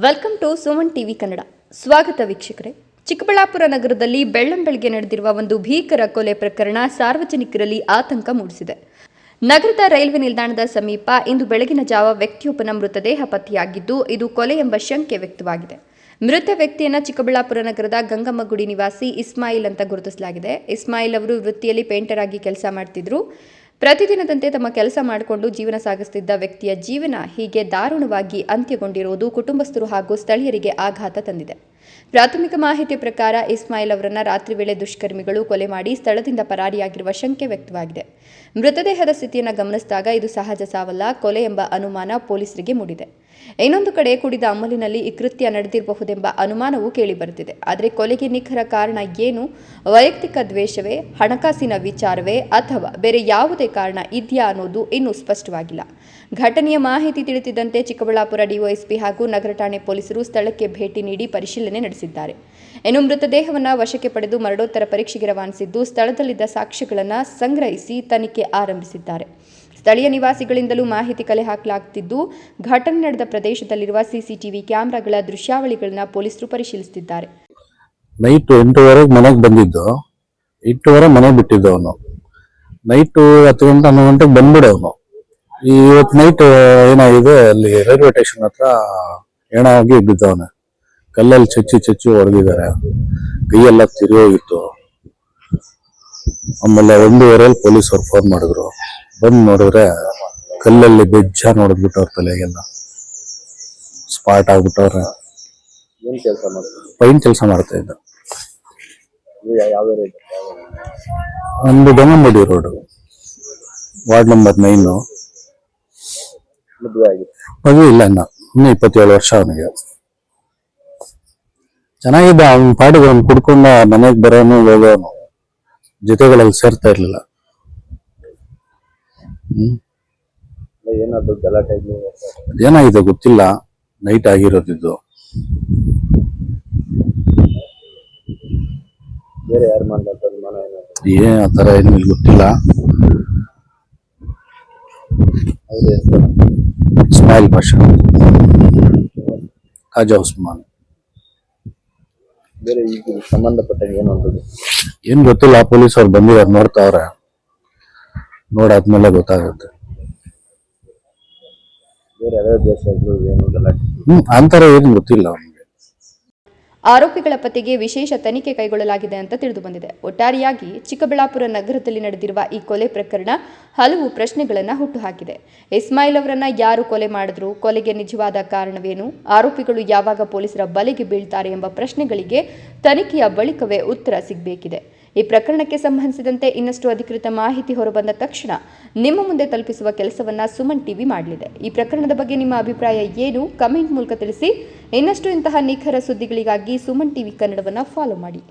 Welcome to Suman TV Kannada. ಸ್ವಾಗತ ವೀಕ್ಷಕರೇ. ಚಿಕ್ಕಬಳ್ಳಾಪುರ ನಗರದಲ್ಲಿ ಬೆಳ್ಳಂಬೆಳಗ್ಗೆ ನಡೆದಿರುವ ಒಂದು ಭೀಕರ ಕೊಲೆ ಪ್ರಕರಣ ಸಾರ್ವಜನಿಕರಲ್ಲಿ ಆತಂಕ ಮೂಡಿಸಿದೆ. ನಗರದ ರೈಲ್ವೆ ನಿಲ್ದಾಣದ ಸಮೀಪ ಇಂದು ಬೆಳಗಿನ ಜಾವ ವ್ಯಕ್ತಿಯೊಬ್ಬನ ಮೃತದೇಹ ಪತ್ತೆಯಾಗಿದ್ದು, ಇದು ಕೊಲೆ ಎಂಬ ಶಂಕೆ ವ್ಯಕ್ತವಾಗಿದೆ. ಮೃತ ವ್ಯಕ್ತಿಯನ್ನು ಚಿಕ್ಕಬಳ್ಳಾಪುರ ನಗರದ ಗಂಗಮ್ಮಗುಡಿ ನಿವಾಸಿ ಇಸ್ಮಾಯಿಲ್ ಅಂತ ಗುರುತಿಸಲಾಗಿದೆ. ಇಸ್ಮಾಯಿಲ್ ಅವರು ವೃತ್ತಿಯಲ್ಲಿ ಪೇಂಟರ್ ಆಗಿ ಕೆಲಸ ಮಾಡ್ತಿದ್ರು. ಪ್ರತಿದಿನದಂತೆ ತಮ್ಮ ಕೆಲಸ ಮಾಡಿಕೊಂಡು ಜೀವನ ಸಾಗಿಸುತ್ತಿದ್ದ ವ್ಯಕ್ತಿಯ ಜೀವನ ಹೀಗೆ ದಾರುಣವಾಗಿ ಅಂತ್ಯಗೊಂಡಿರುವುದು ಕುಟುಂಬಸ್ಥರು ಹಾಗೂ ಸ್ಥಳೀಯರಿಗೆ ಆಘಾತ ತಂದಿದೆ. ಪ್ರಾಥಮಿಕ ಮಾಹಿತಿ ಪ್ರಕಾರ ಇಸ್ಮಾಯಿಲ್ ಅವರನ್ನು ರಾತ್ರಿ ವೇಳೆ ದುಷ್ಕರ್ಮಿಗಳು ಕೊಲೆ ಮಾಡಿ ಸ್ಥಳದಿಂದ ಪರಾರಿಯಾಗಿರುವ ಶಂಕೆ ವ್ಯಕ್ತವಾಗಿದೆ. ಮೃತದೇಹದ ಸ್ಥಿತಿಯನ್ನು ಗಮನಿಸಿದಾಗ ಇದು ಸಹಜ ಸಾವಲ್ಲ, ಕೊಲೆ ಎಂಬ ಅನುಮಾನ ಪೊಲೀಸರಿಗೆ ಮೂಡಿದೆ. ಇನ್ನೊಂದು ಕಡೆ ಕುಡಿದ ಅಮಲಿನಲ್ಲಿ ಈ ಕೃತ್ಯ ನಡೆದಿರಬಹುದೆಂಬ ಅನುಮಾನವೂ ಕೇಳಿಬರುತ್ತಿದೆ. ಆದರೆ ಕೊಲೆಗೆ ನಿಖರ ಕಾರಣ ಏನು? ವೈಯಕ್ತಿಕ ದ್ವೇಷವೇ, ಹಣಕಾಸಿನ ವಿಚಾರವೇ ಅಥವಾ ಬೇರೆ ಯಾವುದೇ ಕಾರಣ ಇದೆಯಾ ಅನ್ನೋದು ಇನ್ನೂ ಸ್ಪಷ್ಟವಾಗಿಲ್ಲ. ಘಟನೆಯ ಮಾಹಿತಿ ತಿಳಿದಿದ್ದಂತೆ ಚಿಕ್ಕಬಳ್ಳಾಪುರ ಡಿವೈಎಸ್ಪಿ ಹಾಗೂ ನಗರ ಠಾಣೆ ಪೊಲೀಸರು ಸ್ಥಳಕ್ಕೆ ಭೇಟಿ ನೀಡಿ ಪರಿಶೀಲನೆ ನಡೆಸಿದ್ದಾರೆ. ಇನ್ನು ಮೃತದೇಹವನ್ನು ವಶಕ್ಕೆ ಪಡೆದು ಮರಣೋತ್ತರ ಪರೀಕ್ಷೆಗೆ ರವಾನಿಸಿದ್ದು, ಸ್ಥಳದಲ್ಲಿದ್ದ ಸಾಕ್ಷ್ಯಗಳನ್ನು ಸಂಗ್ರಹಿಸಿ ತನಿಖೆ ಆರಂಭಿಸಿದ್ದಾರೆ. ಸ್ಥಳೀಯ ನಿವಾಸಿಗಳಿಂದಲೂ ಮಾಹಿತಿ ಕಲೆ ಹಾಕಲಾಗುತ್ತಿದ್ದು, ಘಟನೆ ನಡೆದ ಪ್ರದೇಶದಲ್ಲಿರುವ ಸಿಸಿಟಿವಿ ಕ್ಯಾಮೆರಾಗಳ ದೃಶ್ಯಾವಳಿಗಳನ್ನು ಪೊಲೀಸರು ಪರಿಶೀಲಿಸುತ್ತಿದ್ದಾರೆ. ನೈಟ್ 8:30 ಮನೆಗೆ ಬಂದಿದ್ದು, 8:30 ಮನೆ ಬಿಟ್ಟಿದ್ದು ಅವನು. ನೈಟ್ 10 ಗಂಟೆ 11 ಗಂಟೆಗೆ ಬಂದ್ಬಿಡವನು. ಇವತ್ತು ನೈಟ್ ಏನಾಗಿದೆ, ಅಲ್ಲಿ ರೈಲ್ವೆ ಸ್ಟೇಷನ್ ಹತ್ರ ಹೆಣ ಆಗಿ ಬಿದ್ದವನೆ. ಕಲ್ಲಲ್ಲಿ ಚಚ್ಚಿ ಹೊಡೆದಿದ್ದಾರೆ. ಕೈಯೆಲ್ಲ ತಿರುಗೋಗಿತ್ತು. ಆಮೇಲೆ 1:30 ಪೊಲೀಸರು ಫೋನ್ ಮಾಡಿದ್ರು. ಬಂದು ನೋಡಿದ್ರೆ ಕಲ್ಲಲ್ಲಿ ಬೆಜ್ಜಾನ್ ಹೊಡೆದ್ಬಿಟ್ಟವ್ರ ತಲೆಗೆಲ್ಲ. ಸ್ಪಾಟ್ ಆಗ್ಬಿಟ್ಟವ್ರೆ. ಪೈಂಟ್ ಕೆಲಸ ಮಾಡ್ತಾ ಇದ್ದ. ಒಂದು ಗಂಗಮ್ಮಡಿ ರೋಡ್, ವಾರ್ಡ್ ನಂಬರ್ 9. ಮದುವೆ ಇಲ್ಲ, ಇನ್ನು 27 ವರ್ಷ ಅವನಿಗೆ. ಚೆನ್ನಾಗಿದ್ದ. ಅವನ ಪಾಡಿಗೆ ಅವ್ನು ಕುಡ್ಕೊಂಡ ಮನೆಗೆ ಬರೋನು ಹೋಗೋನು, ಜೊತೆಗಳಲ್ಲಿ ಸೇರ್ತಾ ಇರ್ಲಿಲ್ಲ. ಏನಾಗಿದೆ ಗೊತ್ತಿಲ್ಲ. ನೈಟ್ ಆಗಿರೋದಿದ್ದು. ಆತರ ಏನು ಗೊತ್ತಿಲ್ಲ. ಇಸ್ಮಾಯಿಲ್ ಬಾಷಾ, ಖಾಜಾ ಉಸ್ಮಾನ್. ಏನ್ ಗೊತ್ತಿಲ್ಲ. ಪೊಲೀಸ್ ಅವ್ರು ಬಂದಿದ್ದಾರೆ, ನೋಡ್ತಾವ್ರೆ. ನೋಡಾದ್ಮೇಲೆ ಗೊತ್ತಾಗುತ್ತೆ. ಅಂತರ ಏನು ಗೊತ್ತಿಲ್ಲ. ಆರೋಪಿಗಳ ಪತ್ತೆಗೆ ವಿಶೇಷ ತನಿಖೆ ಕೈಗೊಳ್ಳಲಾಗಿದೆ ಅಂತ ತಿಳಿದು ಬಂದಿದೆ. ಒಟ್ಟಾರೆಯಾಗಿ ಚಿಕ್ಕಬಳ್ಳಾಪುರ ನಗರದಲ್ಲಿ ನಡೆದಿರುವ ಈ ಕೊಲೆ ಪ್ರಕರಣ ಹಲವು ಪ್ರಶ್ನೆಗಳನ್ನು ಹುಟ್ಟುಹಾಕಿದೆ. ಇಸ್ಮಾಯಿಲ್ ಅವರನ್ನ ಯಾರು ಕೊಲೆ ಮಾಡಿದ್ರು? ಕೊಲೆಗೆ ನಿಜವಾದ ಕಾರಣವೇನು? ಆರೋಪಿಗಳು ಯಾವಾಗ ಪೊಲೀಸರ ಬಲೆಗೆ ಬೀಳ್ತಾರೆ ಎಂಬ ಪ್ರಶ್ನೆಗಳಿಗೆ ತನಿಖೆಯ ಬಳಿಕವೇ ಉತ್ತರ ಸಿಗಬೇಕಿದೆ. ಈ ಪ್ರಕರಣಕ್ಕೆ ಸಂಬಂಧಿಸಿದಂತೆ ಇನ್ನಷ್ಟು ಅಧಿಕೃತ ಮಾಹಿತಿ ಹೊರಬಂದ ತಕ್ಷಣ ನಿಮ್ಮ ಮುಂದೆ ತಲುಪಿಸುವ ಕೆಲಸವನ್ನ ಸುಮನ್ ಟಿವಿ ಮಾಡಲಿದೆ. ಈ ಪ್ರಕರಣದ ಬಗ್ಗೆ ನಿಮ್ಮ ಅಭಿಪ್ರಾಯ ಏನು? ಕಮೆಂಟ್ ಮೂಲಕ ತಿಳಿಸಿ. ಇನ್ನಷ್ಟು ಇಂತಹ ನಿಖರ ಸುದ್ದಿಗಳಿಗಾಗಿ ಸುಮನ್ ಟಿವಿ ಕನ್ನಡವನ್ನು ಫಾಲೋ ಮಾಡಿ.